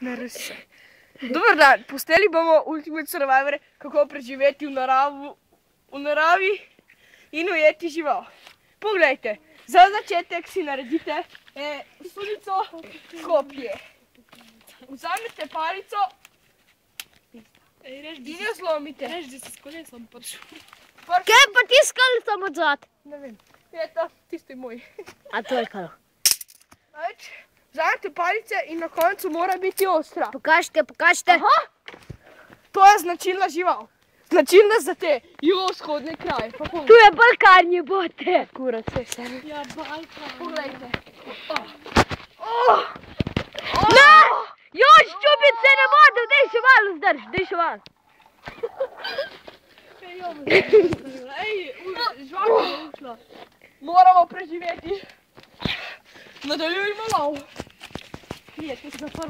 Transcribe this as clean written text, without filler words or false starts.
Narisse. Dobar dan, posteli bomo Ultimate Survivor, kako preživeti v naravi in ujeti žival. Poglejte, za začetek si naredite sulico kopje. Vzamete palico in jo zlomite. Reč, da si s kolesom prišel. Kaj pa ti s kolesom odzad? Ne vem, je to tisti moj. A to je kolo. Vzamete palice in na koncu mora biti ostra. Pokažite, pokažite. Aha! To je značilna žival. Značilna za te jugovzhodne kraje. Tu je Balkan, jebote. Kurac, vse. Ja, Balkan. Poglejte. Ne! Joj, ščupice ne bodo, daj še malo zdrž, daj še malo. Žvaka je ušla. Moramo preživeti. Nadaljujmo lov. Nije, ti si zapravo.